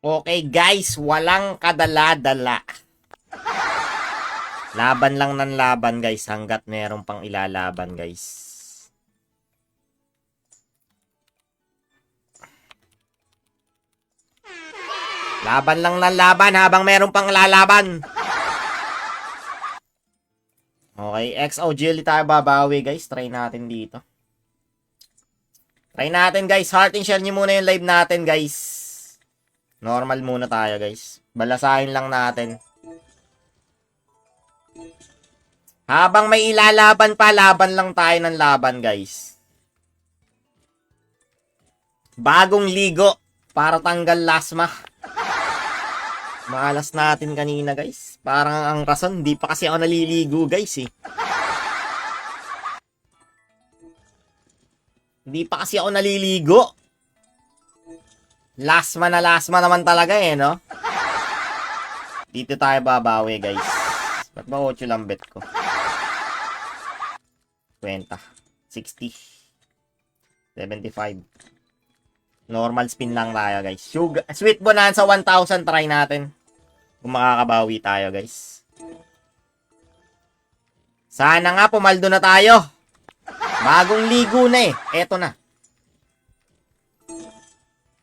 Okay guys, walang kadala-dala. Laban lang ng laban guys hanggat meron pang ilalaban guys. Laban lang ng laban habang meron pang lalaban. Okay, XOGL tayo babawi guys. Try natin dito. Try natin guys. Heart and share nyo muna yung live natin guys. Normal muna tayo guys. Balasahin lang natin. Habang may ilalaban pa, laban lang tayo ng laban guys. Bagong ligo para tanggal lasma. Maalas natin kanina guys. Parang ang rason, hindi pa kasi ako naliligo guys eh. Hindi pa kasi ako naliligo. Lasma naman talaga eh, no? Dito tayo babawi guys. Ba't ba 8 lang bet ko? 20, 60, 75. Normal spin lang tayo guys. Sweet bonanza 1,000 try natin. Kung makakabawi tayo guys. Sana nga pumaldo na tayo. Bagong ligo na eh. Eto na.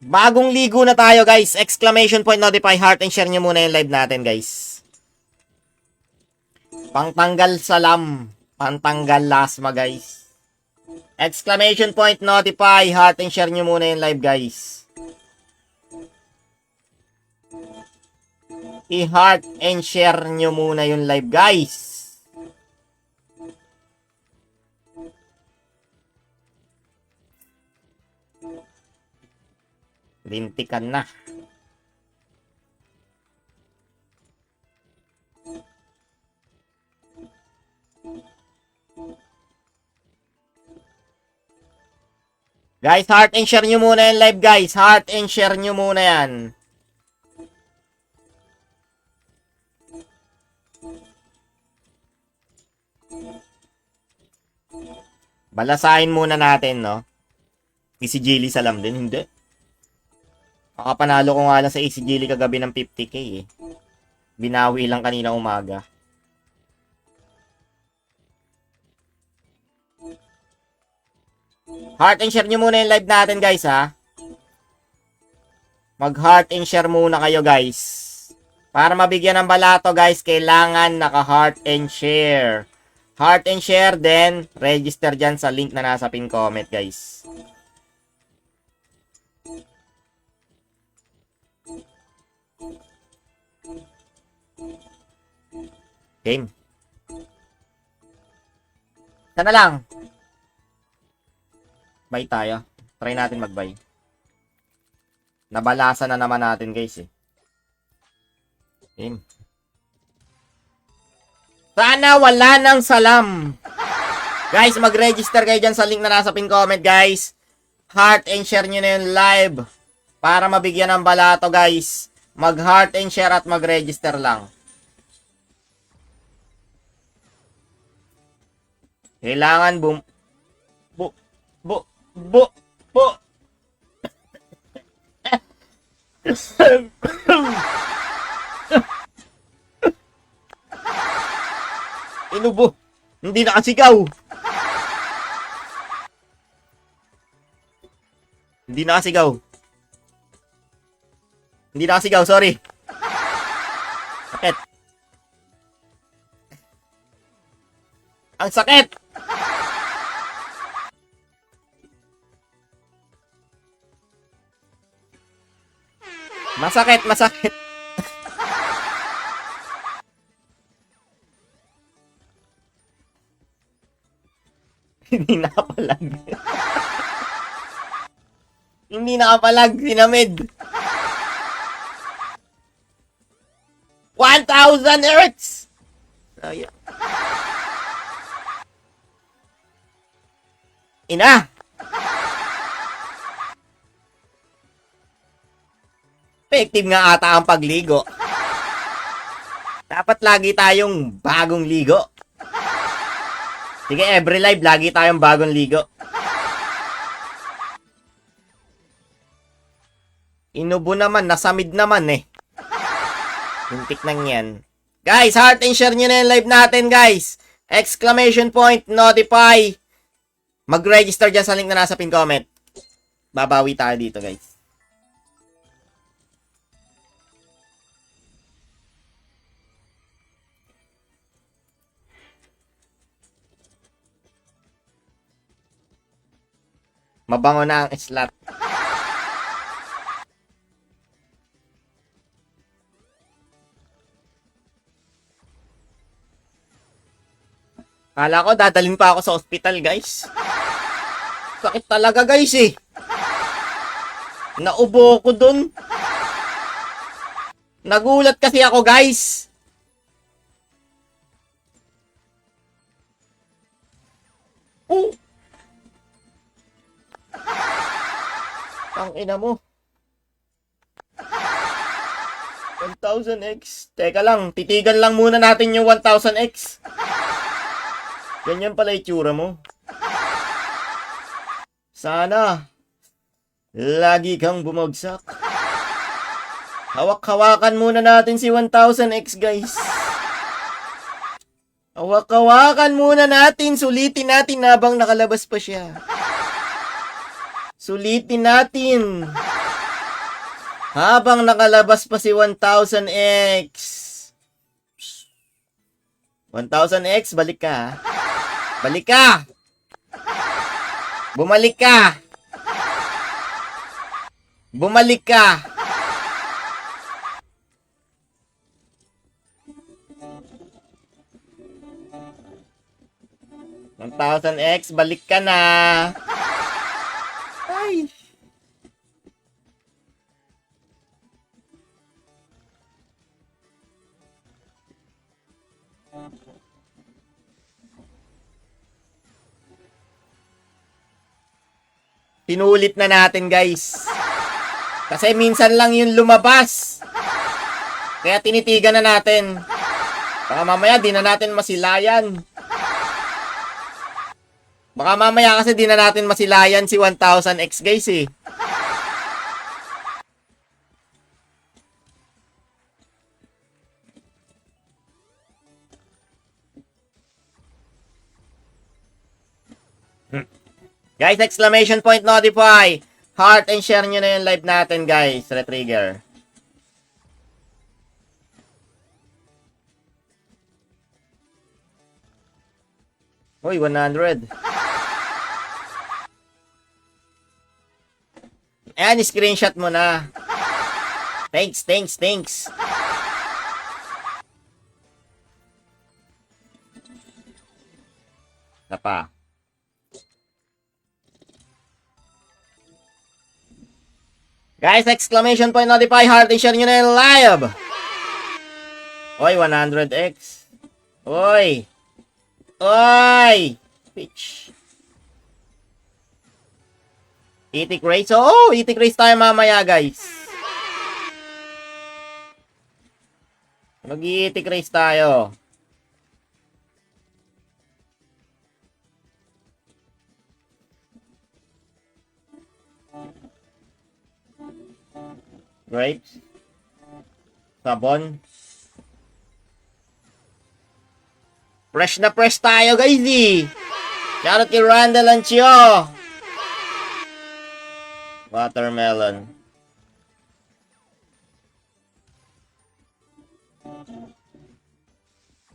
Bagong ligo na tayo guys. Exclamation point, notify, heart, and share nyo muna yung live natin guys. Pangtanggal salam. Pantanggal lasma guys. Exclamation point, notify, heart, and share nyo muna yung live guys. I-heart and share nyo muna yung live guys. Lintikan na. Guys, heart and share nyo muna yung live guys. Heart and share nyo muna yan. Balasahin muna natin, no? Si Jilly Salam din, hindi. Makapanalo ko nga lang sa AC Jilly kagabi ng 50k eh. Binawi lang kanina umaga. Heart and share nyo muna yung live natin guys ha. Mag heart and share muna kayo guys. Para mabigyan ng balato guys, kailangan naka heart and share. Heart and share, then register dyan sa link na nasa pin comment guys. Game. Sana lang. Buy tayo. Try natin mag-buy. Nabalasan na naman natin guys eh. Game. Sana wala nang salam. Guys, mag-register kayo dyan sa link na nasa pin comment guys. Heart and share nyo na yung live. Para mabigyan ng balato guys. Mag-heart and share at mag-register lang. Kailangan Inubo. Hindi nakasigaw. Hindi nakasigaw. Hindi nakasigaw, sorry. Sakit. Ang sakit. Masakit, masakit. Hindi nakapalag. Hindi nakapalag, sinamid. 1,000 Hertz! Ayan. Ina! Effective nga ata ang pagligo. Dapat lagi tayong bagong ligo. Sige, every live, lagi tayong bagong ligo. Inubo naman, nasamid naman eh. Hintik nang yan. Guys, heart and share nyo na yung live natin, guys. Exclamation point, notify. Mag-register dyan sa link na nasa pin comment. Babawi tayo dito, guys. Mabango na ang slot. Kala ko dadalhin pa ako sa ospital, guys. Sakit talaga, guys eh. Naubo ko dun. Nagulat kasi ako, guys. Oh. Ang ina mo. 1000x. Teka lang, titigan lang muna natin yung 1000x. Ganyan pala itsura mo. Sana lagi kang bumagsak. Hawak-hawakan muna natin si 1000x, guys. Hawak-hawakan muna natin. Sulitin natin habang nakalabas pa siya. Sulitin natin. Habang nakalabas pa si 1000x. 1000x, balik ka. Balik ka. Bumalik ka. Bumalik ka. $1,000x, balik ka na. Ay. Pinulit na natin, guys. Kasi minsan lang yung lumabas. Kaya tinitigan na natin. Baka mamaya di na natin masilayan. Baka mamaya kasi di na natin masilayan si 1000x, guys eh. Guys, exclamation point, notify. Heart and share nyo na yung live natin, guys. Retrigger. Uy, 100. Ayan, screenshot mo na. Thanks. Isa pa. Guys, exclamation point, notify, heart, and share nyo na yung live. Oy, 100x. Oy. Pitch. Itik race. Oh, itik race tayo mamaya, guys. Mag-iitik race tayo. Grapes. Sabon. Fresh na fresh tayo, guys eh. Shoutout kay Randall Anchio. Watermelon.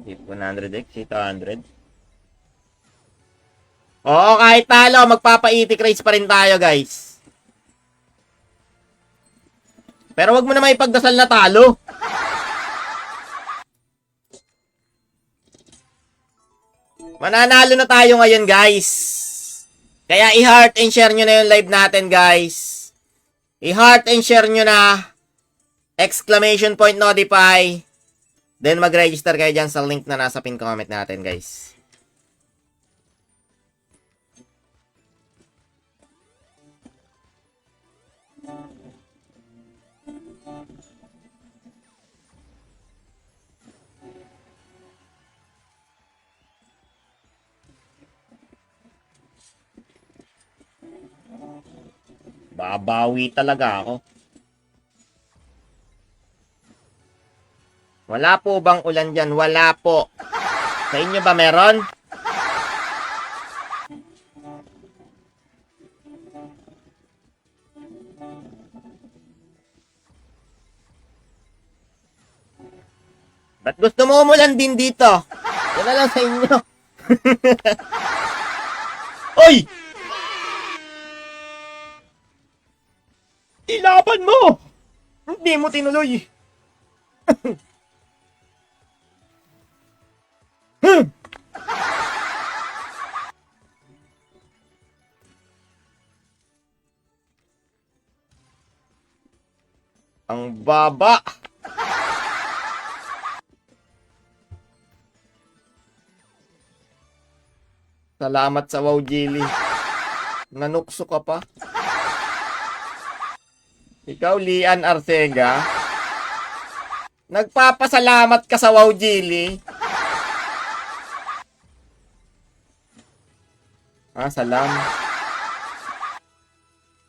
Tip 100x, 800. Oo, kahit talo, magpapaitik race pa rin tayo, guys. Pero wag mo na maipagdasal na talo. Mananalo na tayo ngayon, guys. Kaya i-heart and share nyo na yung live natin, guys. I-heart and share nyo na. Exclamation point, notify. Then mag-register kayo dyan sa link na nasa pin comment natin, guys. Babawi talaga ako. Wala po bang ulan dyan? Wala po. Sa inyo ba meron? Ba't gusto mo umulan din dito? Yan na lang sa inyo. Oy! Ilaban mo! Hindi mo tinuloy. Ang baba. Salamat sa Wow Jelly. Nanukso ka pa. Ikaw, Lian Arcega. Nagpapasalamat ka sa Wow Jelly. Ah, salam.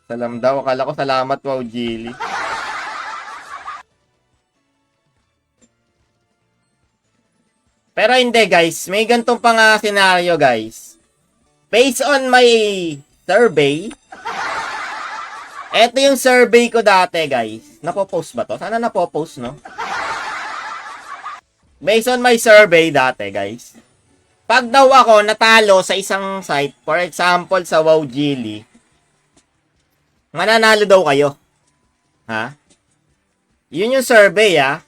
Salam daw. Akala ko salamat, Wow Jelly. Pero hindi, guys. May gantong pa nga senaryo, guys. Based on my survey, eto yung survey ko dati, guys. Napopost ba to? Sana napopost, no? Based on my survey dati, guys. Pag daw ako natalo sa isang site, for example, sa Wow Jelly, mananalo daw kayo. Ha? Yun yung survey, ha?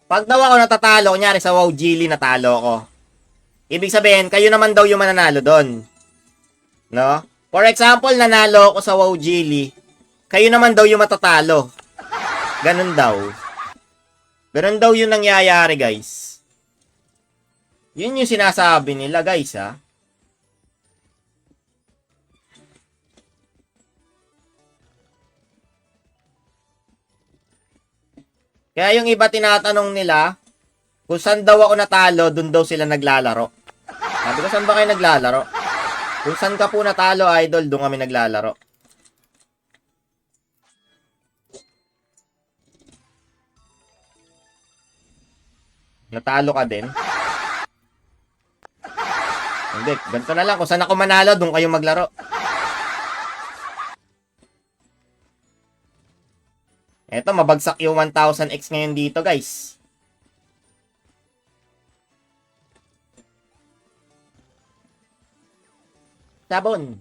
Pag daw ako natatalo, kunyari sa Wow Jelly natalo ko. Ibig sabihin, kayo naman daw yung mananalo doon. No? For example, nanalo ako sa Wow Jelly, kayo naman daw yung matatalo. Ganun daw. Ganun daw yung nangyayari, guys. Yun yung sinasabi nila, guys, ha? Kaya yung iba tinatanong nila, kung saan daw ako natalo, dun daw sila naglalaro. Sabi ko, saan ba kayo naglalaro? Kung saan ka po natalo, idol, dun kami naglalaro. Natalo ka din? Hindi, ganito na lang. Kung saan ako manalo, dun kayo maglaro. Eto, mabagsak yung 1000x ngayon dito, guys. Sabon.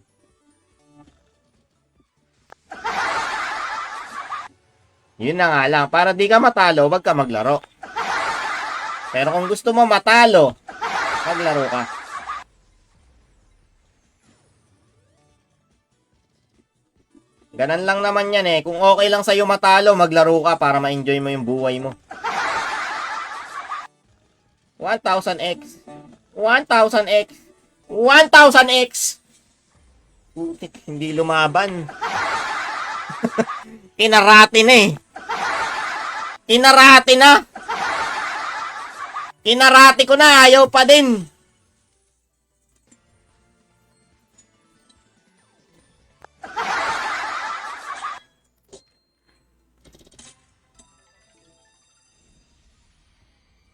Yun na nga lang. Para di ka matalo, wag ka maglaro. Pero kung gusto mo matalo, maglaro ka. Ganon lang naman yan eh. Kung okay lang sa'yo matalo, maglaro ka para ma-enjoy mo yung buhay mo. 1000x. 1000x. 1000x. Putik, hindi lumaban. Kinarati na eh. Kinarati na. Kinarati ko na, ayaw pa din.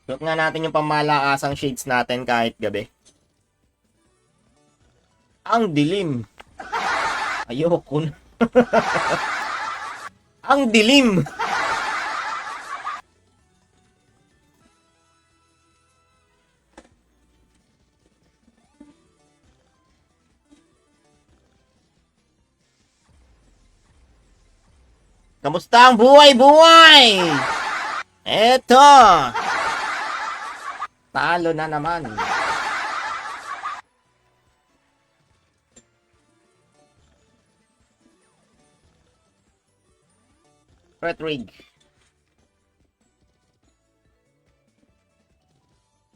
Suot nga natin yung pamalakasang shades natin kahit gabi. Ang dilim. Ayoko na. Ang dilim. Kamusta ang buhay-buhay? Eto. Talo na naman. Retrig.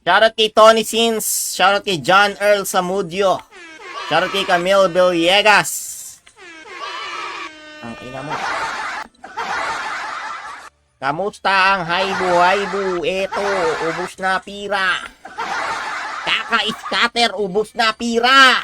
Shoutout kay Tony Sins. Shoutout kay John Earl Samudio. Shoutout kay Camille Villegas. Ang ina mo. Kamusta ang haibu-haibu? Eto, ubos na pira. Kaka-scatter, ubos na pira.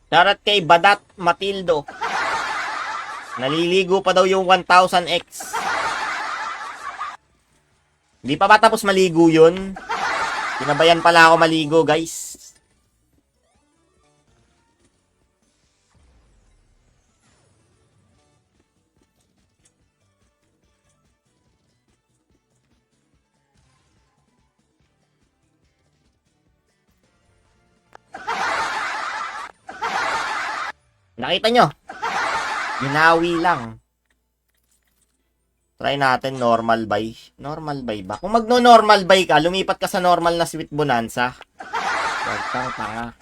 Shoutout kay Badat Matildo. Naliligo pa daw yung 1000X. Hindi pa ba tapos maligo yun? Pinabayan pala ako maligo, guys. Nakita nyo? Ginawi lang. Try natin normal buy. Normal buy ba? Kung magno-normal buy ka, lumipat ka sa normal na Sweet Bonanza. Huwag kang tanga.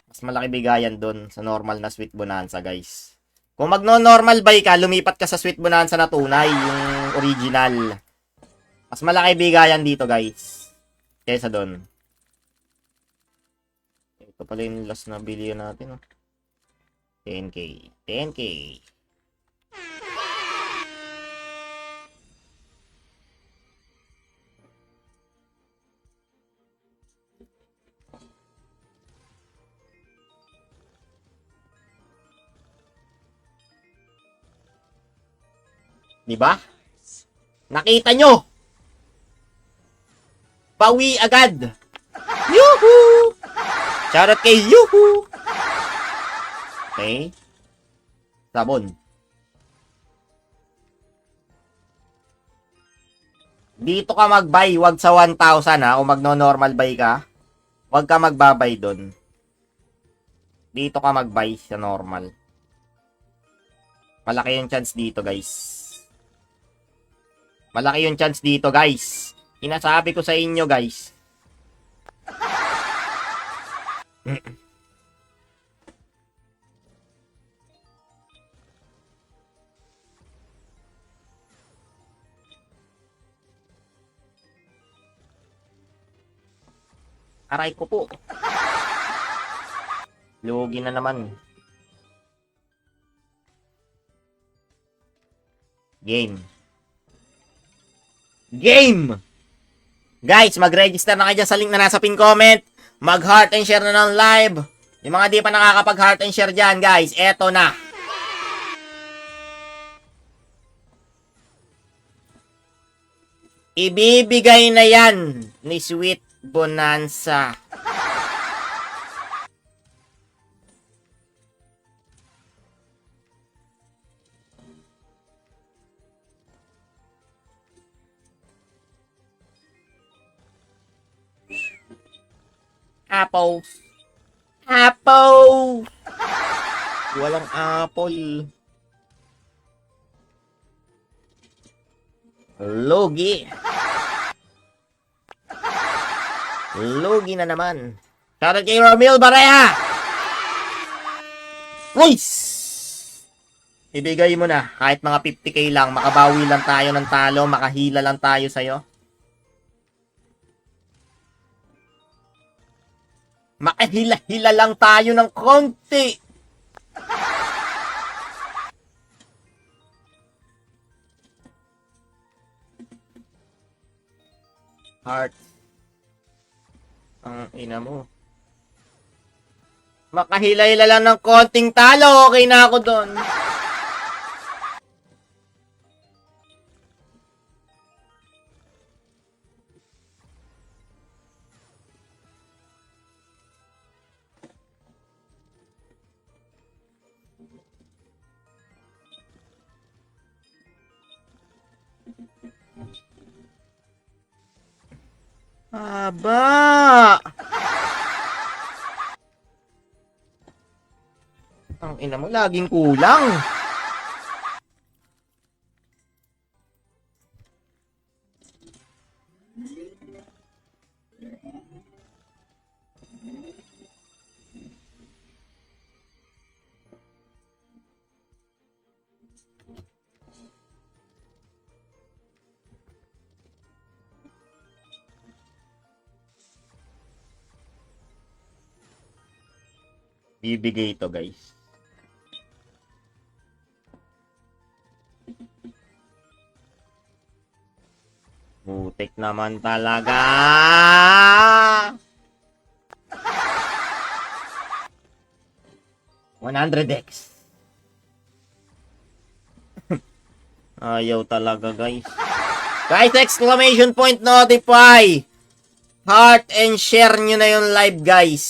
Mas malaki bigayan dun sa normal na Sweet Bonanza, guys. Kung magno-normal buy ka, lumipat ka sa Sweet Bonanza na tunay, yung original. Mas malaki bigayan dito, guys. Kesa dun. Ito pala yung last na billion natin, oh. 10K. 10K. Diba? Nakita nyo? Bawi agad. Yuhu! Shoutout kay Yuhu! Okay. Sabon. Dito ka mag-buy, wag sa 1,000 ha. Kung magno-normal buy ka, wag ka magbabay doon. Dito ka mag-buy sa normal. Malaki yung chance dito, guys. Malaki yung chance dito, guys. Inasabi ko sa inyo, guys. Aray ko po. Lugi na naman. Game. Game! Guys, mag-register na kayo sa link na nasa pin comment. Mag-heart and share na ng live. Yung mga di pa nakakapag-heart and share dyan, guys, eto na. Ibibigay na yan ni Sweet Bonanza. Apple. Apple. Walang apple. Logi. Logi na naman. Shoutout kay Romil Barea. Royce! Ibigay mo na. Kahit mga 50k lang. Makabawi lang tayo ng talo. Makahila lang tayo sa'yo. Makahila-hila lang tayo ng konti. Heart. Ang ina mo. Makahila-hila lang ng konting talo. Okay na ako doon. Aba! Ang ina mo, laging kulang. Bibigay ito, guys. Butik naman talaga. 900x. Ayaw talaga, guys. Guys, exclamation point notify. Heart and share nyo na yung live, guys.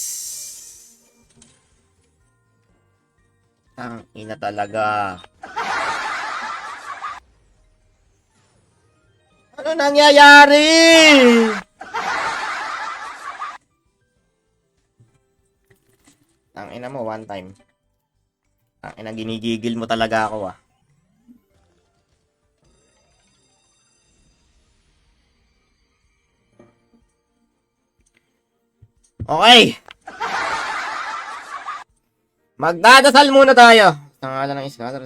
Ang ina talaga. Ano nangyayari? Ang ina mo, one time. Ang ina, ginigigil mo talaga ako, ah. Okay. Magdadasal muna tayo. Ang ala ng iskala.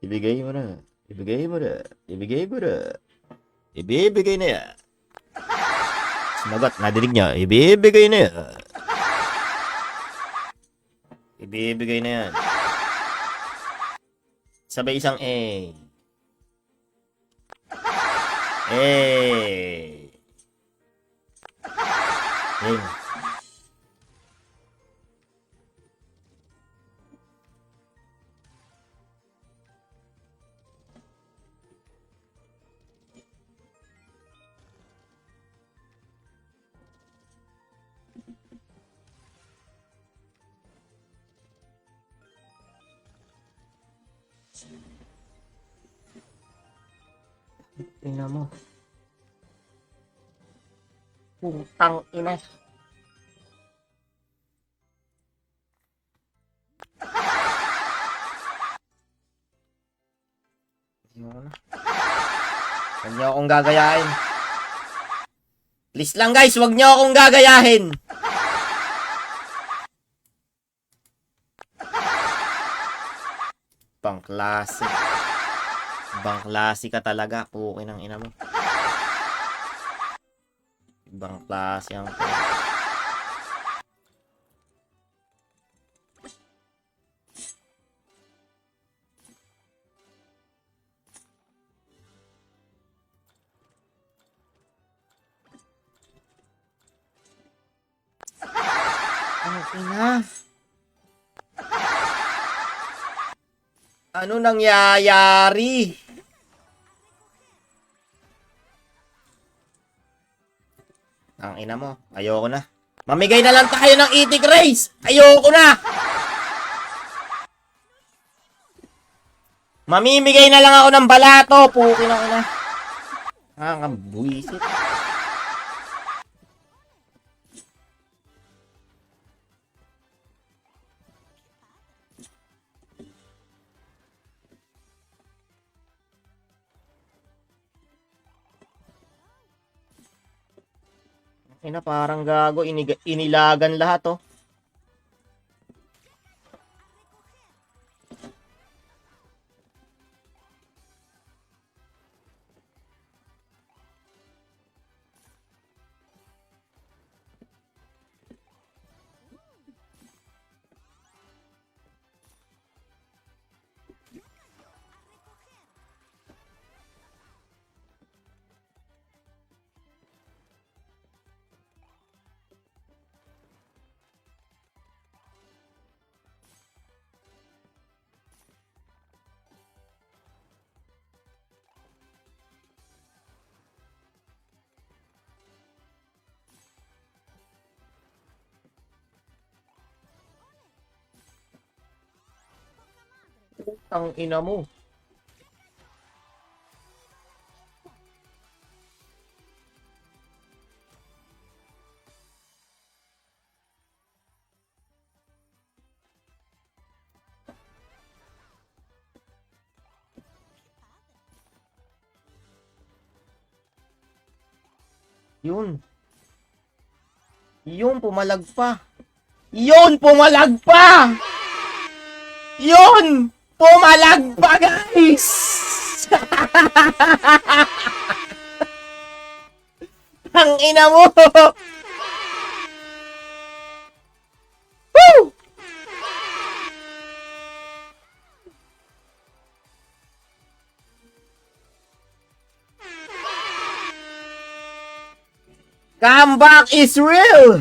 Ibigay mo na. Ibigay mo na. Ibigay mo na. Ibibigay na yan. Sinagot, nadinig niya. Ibibigay na yan. Ibibigay na yan. Sabay isang A. Eh. Eh. Ina mo. Putang ina. Huwag niyo akong gagayahin. Please lang guys, huwag niyo akong gagayahin. Bangklase. Bangklase ka talaga. Pukin ang ina mo. Ibang klase ang ang ina. Ano nangyayari? Ang ina mo, ayoko na. Mamigay na lang tayo ng itik race. Ayoko na. Mamimigay na lang ako ng balato. Pukin ang ina. Nakakabwisit. Ina, parang gago. Inilagan lahat, oh. Ang ina mo. Yun. Yun, pumalag pa. Yun, pumalag pa! Yun! Pumalag pa, guys! Ang ina mo! Woo! Comeback is real!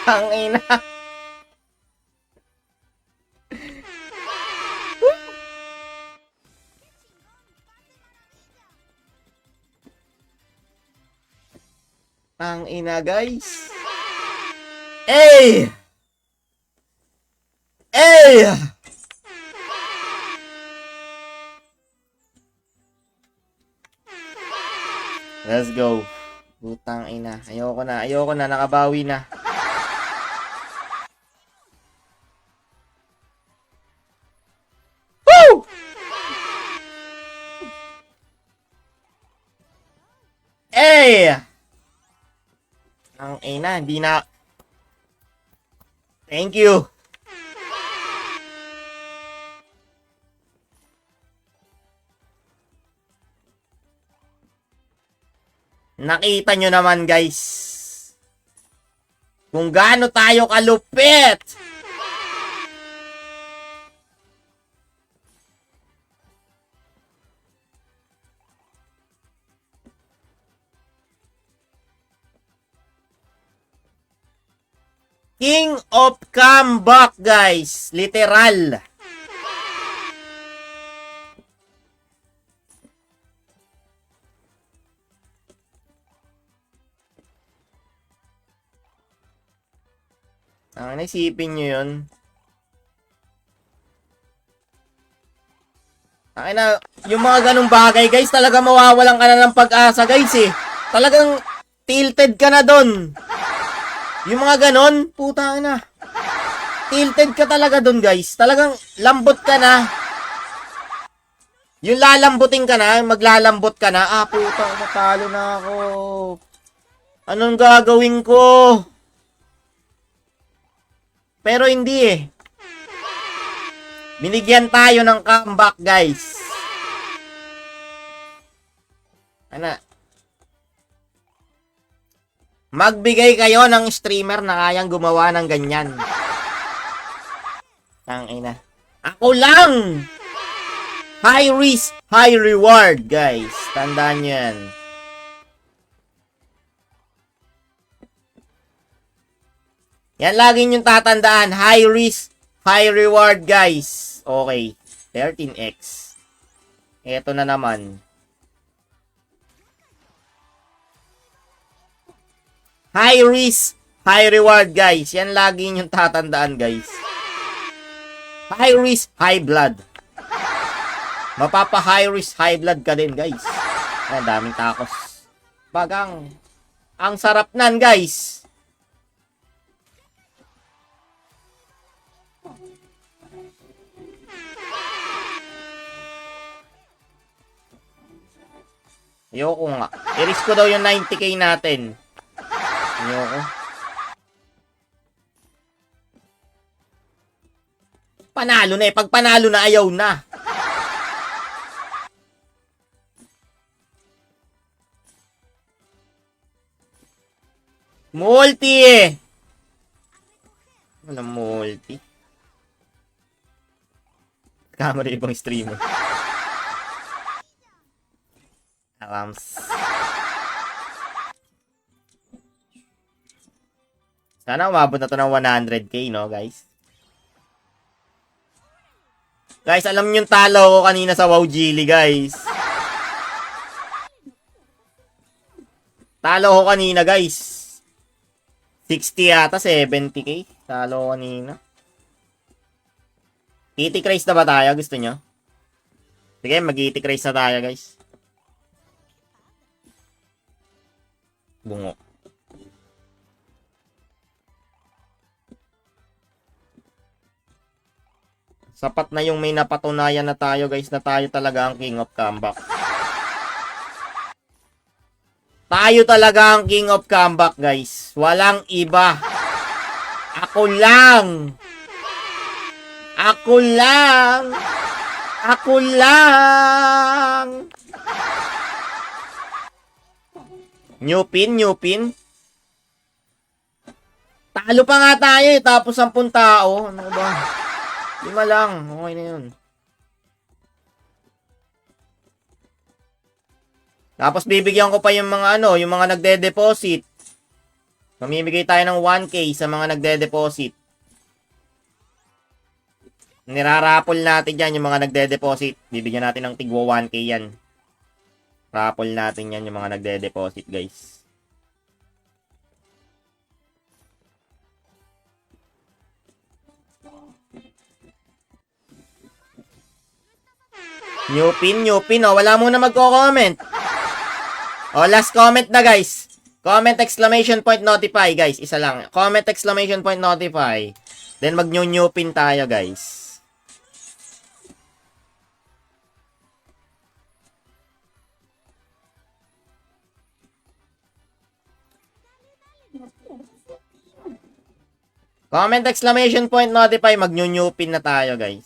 Ang ina. Ang ina, guys. Hey! Hey! Let's go. Putang ina. Ayoko na. Nakabawi na. Woo! Hey! Ang ina, hindi na. Thank you. Nakita nyo naman, guys, kung gaano tayo kalupit. King of comeback, guys. Literal. Ang naisipin nyo yun. Yung mga ganong bagay, guys, talaga mawawalan ka na ng pag-asa, guys, eh. Talagang tilted ka na dun. Yung mga ganon, puta na. Tilted ka talaga dun, guys. Talagang lambot ka na. Yung lalambutin ka na, maglalambot ka na. Puta, natalo na ako. Anong gagawin ko? Pero hindi eh. Binigyan tayo ng comeback, guys. Magbigay kayo ng streamer na kayang gumawa ng ganyan. Tangina. Ako lang! High risk, high reward, guys. Tandaan nyo yan. Yan lagi nyo tatandaan. High risk, high reward, guys. Okay. 13x. Eto na naman. High risk, high reward, guys. Yan lagi nyo tatandaan, guys. High risk, high blood. Mapapa high risk, high blood ka din, guys. Ayan, daming takos. Bagang. Ang sarap nan, guys. Ayoko nga. I-risk ko daw yung 90k natin. Ayoko. Panalo na eh. Pag panalo na, ayaw na. Multi eh. Walang multi. Camera ibang streamer. Alams. Sana umabot na to ng 100k, no, guys? Guys, alam nyo yung talo ko kanina sa WoW Gili, guys. Talo ko kanina, guys. 60 yata, 70k. Talo ko kanina. Itik race na ba tayo? Gusto nyo? Sige, mag-itik race na tayo, guys. Bungo. Sapat na yung may napatunayan na tayo, guys, na tayo talaga ang King of Comeback. Tayo talaga ang King of Comeback, guys. Walang iba. Ako lang. Ako lang. Ako lang. New pin, new pin. Talo pa nga tayo eh, tapos 10 tao. Ano ba? 5 lang. Okay na yun. Tapos bibigyan ko pa yung mga yung mga nagde-deposit. Mamimigay tayo ng 1K sa mga nagde-deposit. Nirarapol natin yan yung mga nagde-deposit. Bibigyan natin ng tigwa 1K yan. Rapol natin yan yung mga nagde-deposit, guys. New pin, oh. Wala muna magko-comment. Oh, last comment na, guys. Comment exclamation point notify, guys. Isa lang. Comment exclamation point notify. Then mag-new pin tayo, guys. Comment exclamation point notify, mag-new pin na tayo, guys.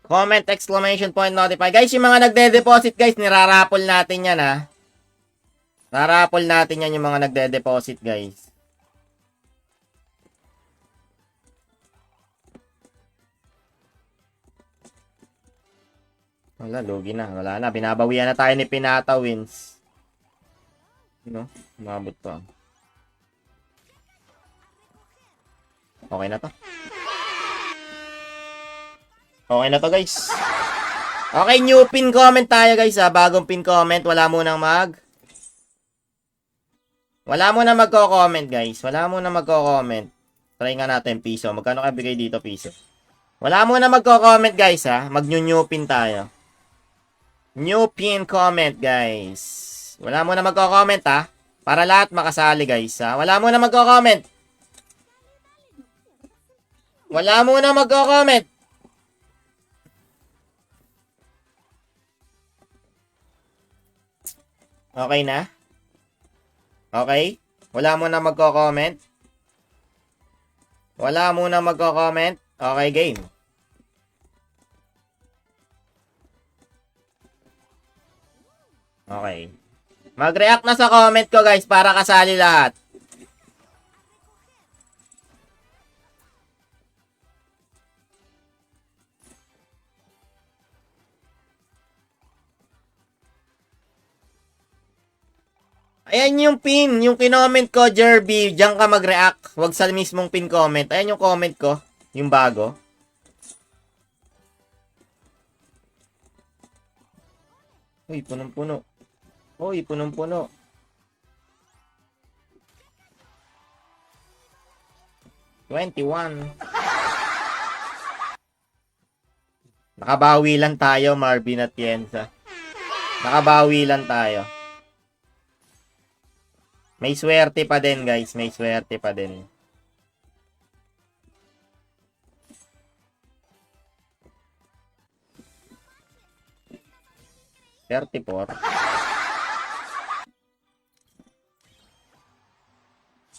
Comment exclamation point notify. Guys, yung mga nagde-deposit, guys, nirarapol natin yan, ha. Rarapol natin yan yung mga nagde-deposit, guys. Wala, lugi na. Wala na. Binabawian na tayo ni Pinata wins. No? Umabot pa. Okay na to. Okay na to, guys. Okay, new pin comment tayo, guys, ha. Bagong pin comment. Wala munang magko-comment, guys. Wala munang magko-comment. Try nga natin piso. Magkano ka bigay dito, piso? Wala munang magko-comment, guys, ha. Mag-new pin tayo. New pin comment, guys. Wala munang magko-comment, ha. Para lahat makasali, guys, ha. Wala munang magko-comment. Wala munang magko-comment. Okay na? Okay? Wala mo na magko-comment? Wala mo na magko-comment? Okay, game. Okay. Mag-react na sa comment ko, guys, para kasali lahat. Ayan yung pin, yung kinoment ko, Jerby. Diyan ka mag-react. Huwag sa mismong pin comment. Ayan yung comment ko. Yung bago. Uy, punong-puno. Uy, punong-puno. $21. Nakabawi lang tayo, Marvin at Yensa. Nakabawi lang tayo. May swerte pa din, guys. May swerte pa din. $34.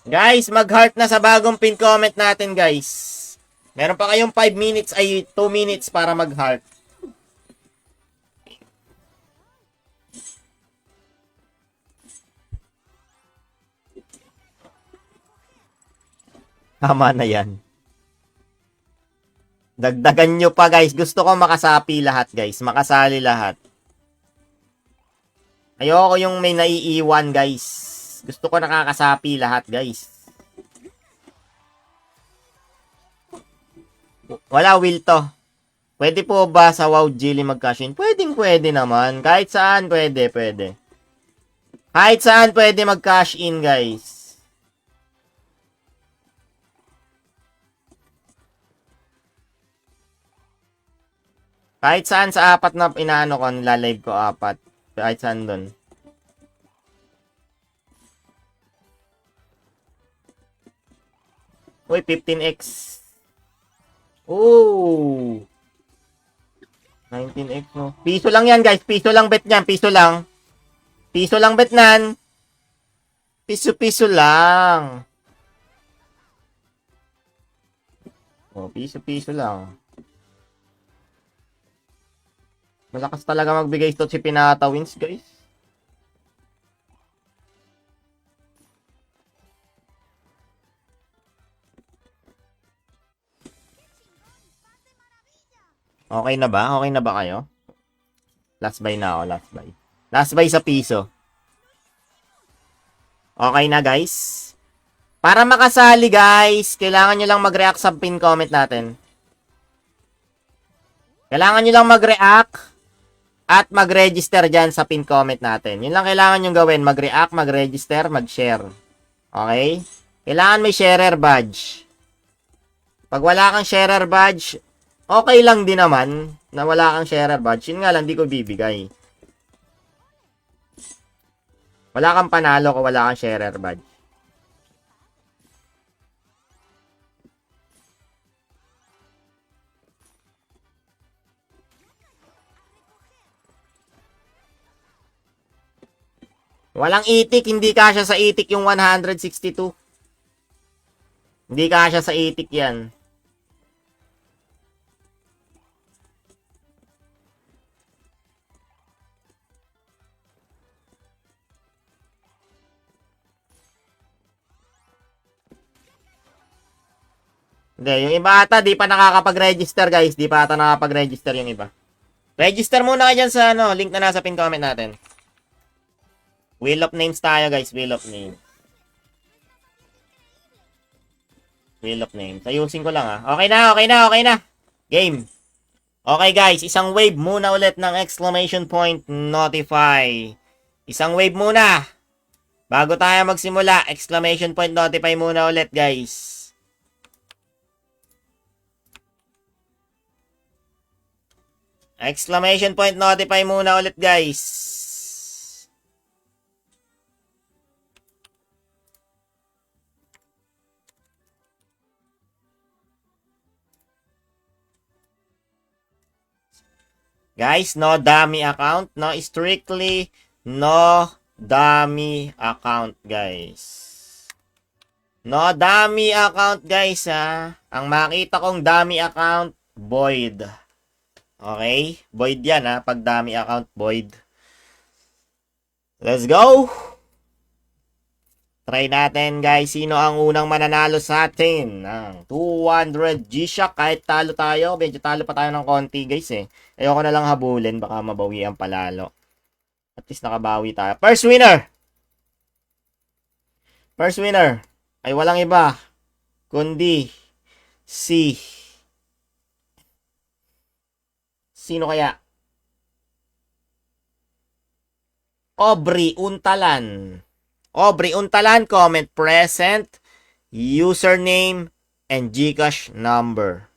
Guys, mag-heart na sa bagong pin comment natin, guys. Meron pa kayong 5 minutes, ay 2 minutes para mag-heart. Tama na yan. Dagdagan nyo pa, guys. Gusto ko makasapi lahat, guys. Makasali lahat. Ayoko yung may naiiwan, guys. Gusto ko nakakasapi lahat, guys. Wala will to. Pwede po ba sa WoW Jilly mag-cash in? Pwede naman. Kahit saan, pwede. Kahit saan pwede mag-cash in, guys. Kahit saan sa apat na inaano ko, nilalive ko apat. Kahit saan doon. Uy, 15x. Ooh. 19x, no? Piso lang yan, guys. Piso lang bet niyan. Piso lang. Piso lang bet nan. Piso-piso lang. Oh, piso-piso lang. Malakas talaga magbigay ito si Pinata Wins, guys. Okay na ba? Okay na ba kayo? Last buy na ako, last buy. Last buy sa piso. Okay na, guys. Para makasali, guys, kailangan nyo lang mag-react sa pin comment natin. Kailangan nyo lang mag-react at mag-register dyan sa pin comment natin. Yun lang kailangan nyo gawin. Mag-react, mag-register, mag-share. Okay? Kailangan may sharer badge. Pag wala kang sharer badge, okay lang din naman na wala kang sharer badge. Yun nga lang, di ko bibigay. Wala kang panalo kung wala kang sharer badge. Walang itik, hindi kasya sa itik yung 162. Hindi kasya sa itik yan. Hindi, yung iba ata, di pa nakakapag-register, guys. Di pa ata nakakapag-register yung iba. Register muna ka dyan sa link na nasa pin comment natin. Wheel of names tayo, guys. Wheel of names. Wheel of names. Ayusin ko lang, ha. Okay na, okay na, okay na. Game. Okay, guys. Isang wave muna ulit ng exclamation point notify. Isang wave muna. Bago tayo magsimula, exclamation point notify muna ulit, guys. Exclamation point notify muna ulit, guys. Guys, no dummy account, no, strictly no dummy account, guys. No dummy account, guys, ha. Ang makita kong dummy account, void. Okay? Void yan, ha. Pag dummy account, void. Let's go! Try natin, guys. Sino ang unang mananalo sa atin ng 200 G-Shock? Kahit talo tayo, medyo talo pa tayo ng konti, guys, eh. Ayoko na lang habulin, baka mabawian palalo. At least nakabawi tayo. First winner! First winner ay walang iba kundi si... Sino kaya? Aubrey Untalan. Aubrey Untalan, comment present, username, and Gcash number.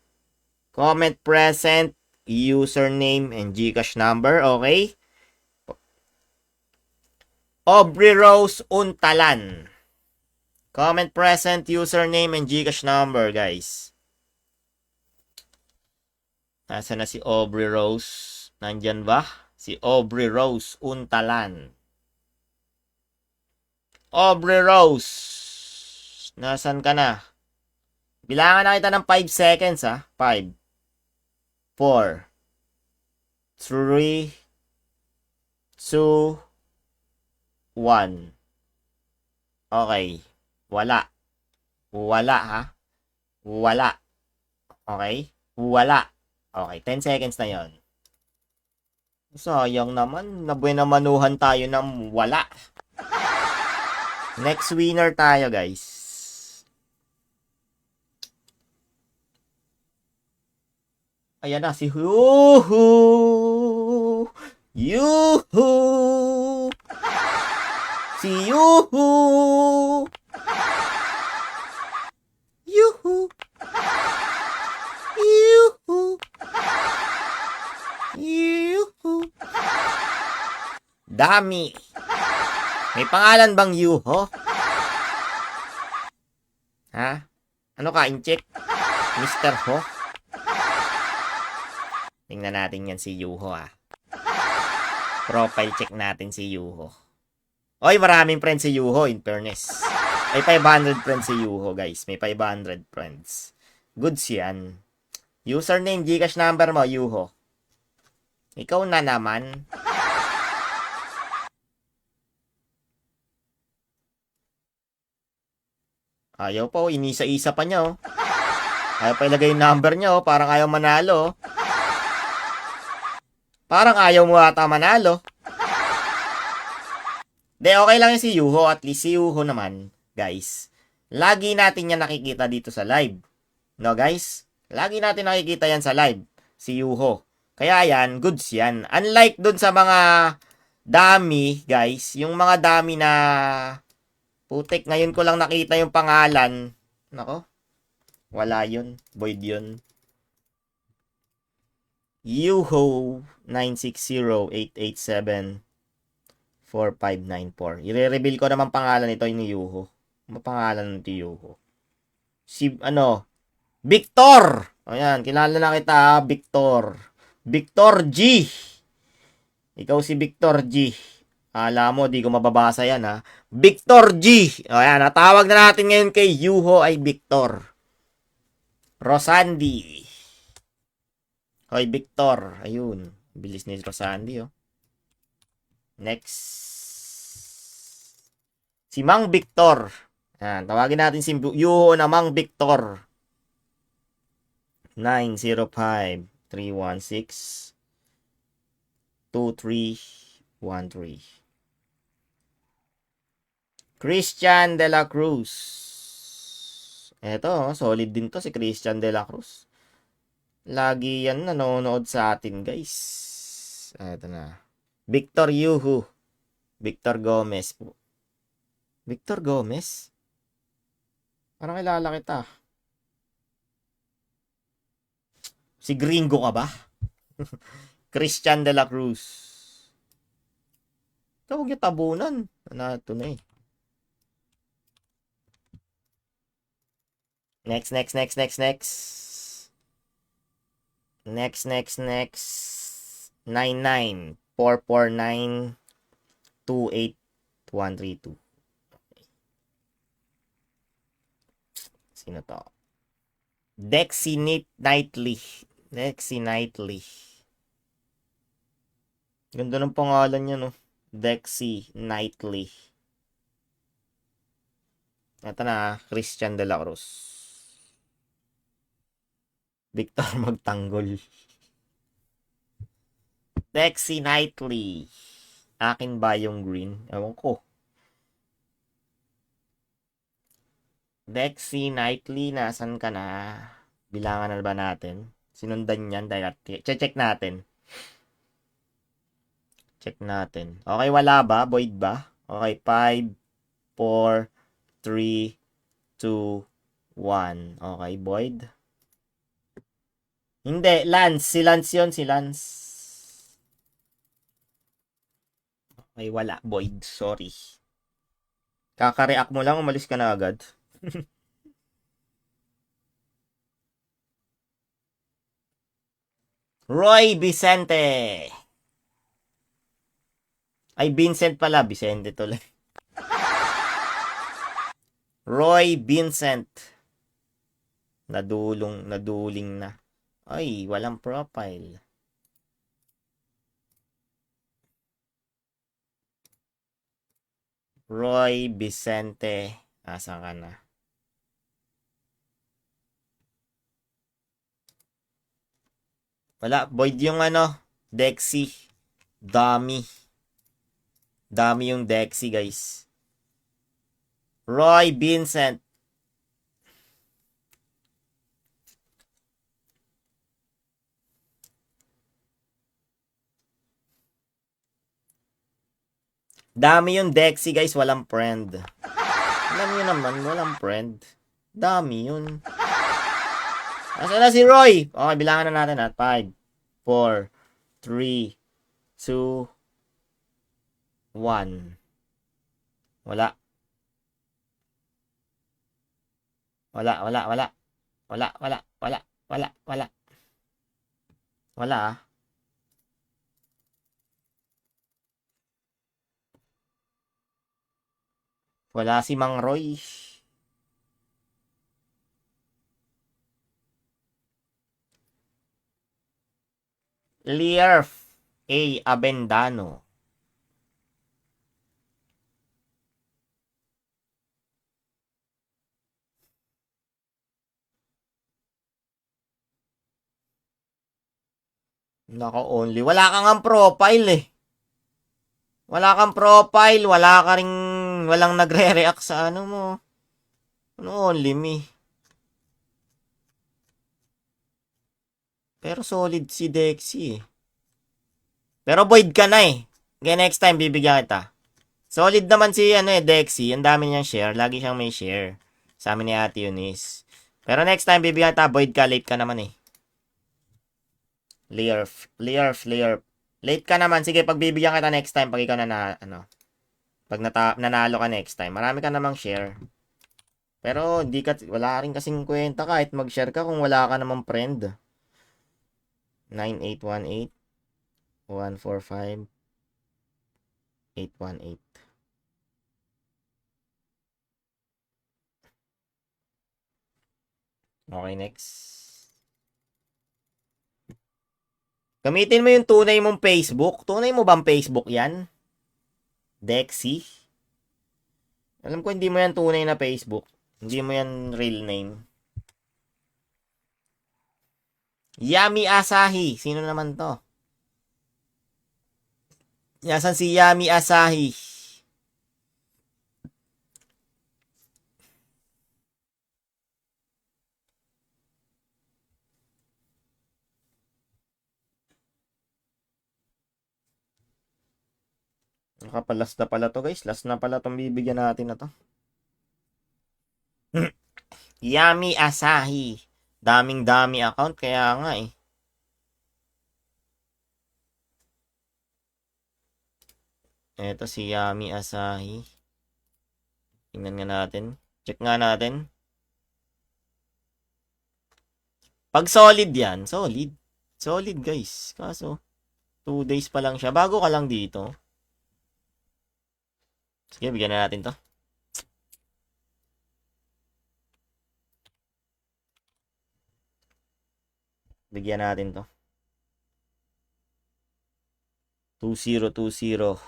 Comment present, username, and Gcash number, okay? Aubrey Rose Untalan. Comment present, username, and Gcash number, guys. Nasaan na si Aubrey Rose? Nandyan ba? Si Aubrey Rose Untalan. Aubrey Rose. Nasaan ka na? Bilangan na kita ng 5 seconds, ha? 5, 4, 3, 2, 1. Okay. Wala. Wala, ha? Wala. Okay? Wala. Okay, 10 seconds na yon. Sayang naman. Nabuenamanuhan tayo ng wala. Next winner tayo, guys. Ayan na, si Yuhu! Yuhu! Si Yuhu! Yuhu! Yuhu! Yuhu! Dami! May pangalan bang Yuho? Ha? Ano ka, incheck? Mr. Ho? Tingnan natin yan si Yuho, ha. Profile check natin si Yuho. Oy, maraming friends si Yuho, in fairness. May 500 friends si Yuho, guys. May 500 friends. Goods yan. Username, Gcash number mo, Yuho. Ikaw na naman. Ayaw po, inisa-isa pa niya, oh. Ayaw pa ilagay yung number niya, oh. Parang ayaw manalo, oh. Parang ayaw mo ata manalo. De, okay lang yung si Yuho. At least si Yuho naman, guys. Lagi natin yan nakikita dito sa live. No, guys? Lagi natin nakikita yan sa live. Si Yuho. Kaya yan, goods yan. Unlike dun sa mga dami, guys. Yung mga dami na putik, ngayon ko lang nakita yung pangalan. Nako. Wala yun. Void yun. Yuho 960-887 4594. I-reveal ko naman pangalan nito ni Yuho. Ano pangalan nito Yuho? Si, Victor! Ayan, kilala na kita, Victor. Victor G. Ikaw si Victor G. Alam mo, di ko mababasa yan, ha? Victor G. Ayan, natawag na natin ngayon kay Yuho ay Victor. Rosandi. Hoy, Victor. Ayun. Bilis ni Rosandi, oh. Next. Si Mang Victor. Ayan, tawagin natin si Yuho na Mang Victor. 905-316-2313. Christian De La Cruz. Eto, solid din to si Christian De La Cruz. Lagi yan nanonood sa atin, guys. Eto na. Victor Yuhu. Victor Gomez po. Victor Gomez? Parang kilala kita. Si Gringo ka ba? Christian De La Cruz. Ito, huwag niya tabunan. Ito na eh. Next. Next. 99-449-28132. Sino to? Dexy Nightly. Ganda ng pangalan niya, no? Dexy Nightly. Ito na, Christian De La Cruz. Victor Magtanggol. Dexy Nightly. Akin ba yung green? Ewan ko. Dexy Nightly, nasan ka na? Bilangan na ba natin? Sinundan yan. Check natin. Check natin. Okay, wala ba? Void ba? Okay, 5, 4, 3, 2, 1. Okay, void. Hindi, Lance. Si Lance yun, si Lance. Okay, wala. Void. Sorry. Kaka-react mo lang, umalis ka na agad. Roy Vicente. Ay, Vincent pala. Vicente to lang. Roy Vincent. Naduling na. Ay, walang profile. Roy Vicente. Asan ka na? Wala. Void yung Dexy. Dami yung Dexy, guys. Roy Vincent. Dami yung Dexy, guys. Walang friend. Alam nyo naman, walang friend. Dami yun. Asa na si Roy? Okay, bilangan na natin at 5, 4, 3, 2, 1. Wala. Wala ah. Wala si Mang Roy. Learf A. Abendano. Nako, only. Wala kang ang profile eh. Wala kang profile. Wala ka ring... Walang nagre-react sa ano mo. Ano only me? Pero solid si Dexy eh. Pero void ka na eh. Okay, next time bibigyan kita. Solid naman si ano eh, Dexy. Ang dami niyang share. Lagi siyang may share. Sa amin ni Ate Eunice. Pero next time bibigyan kita. Void ka. Late ka naman eh. Learf. Late ka naman. Sige, pagbibigyan kita next time. Pag ikaw na ano. Pag nanalo ka next time. Marami ka namang share. Pero hindi ka, wala rin kasing kwenta kahit mag-share ka kung wala ka namang friend. 9818 145 818. Okay, next. Gamitin mo yung tunay mong Facebook. Tunay mo bang Facebook yan? Dexy? Alam ko hindi mo yan tunay na Facebook. Hindi mo yan real name. Yami Asahi. Sino naman to? Yasan si Yami Asahi? Nakapalas na pala to guys. Last na pala tong bibigyan natin na to. Yami Asahi. Daming dami account. Kaya nga eh. Eto si Yami Asahi. Tingnan nga natin. Check nga natin. Pag solid yan. Solid. Solid guys. Kaso 2 days pa lang siya. Bago ka lang dito. Sige, bigyan na natin to. Bigyan natin to. 2020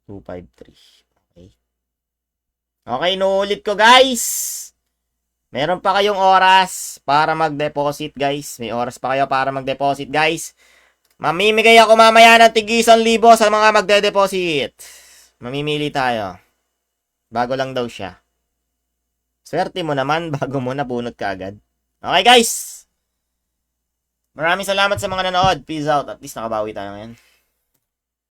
253. Okay. Okay, inuulit ko guys. Meron pa kayong oras para mag-deposit guys. May oras pa kayo para mag-deposit guys. Mamimigay ako mamaya ng tig 1,000 sa mga magde-deposit. Mamimili tayo. Bago lang daw siya. Swerte mo naman bago mo nabunot ka agad. Okay guys. Maraming salamat sa mga nanood. Peace out. At least nakabawi tayo ngayon.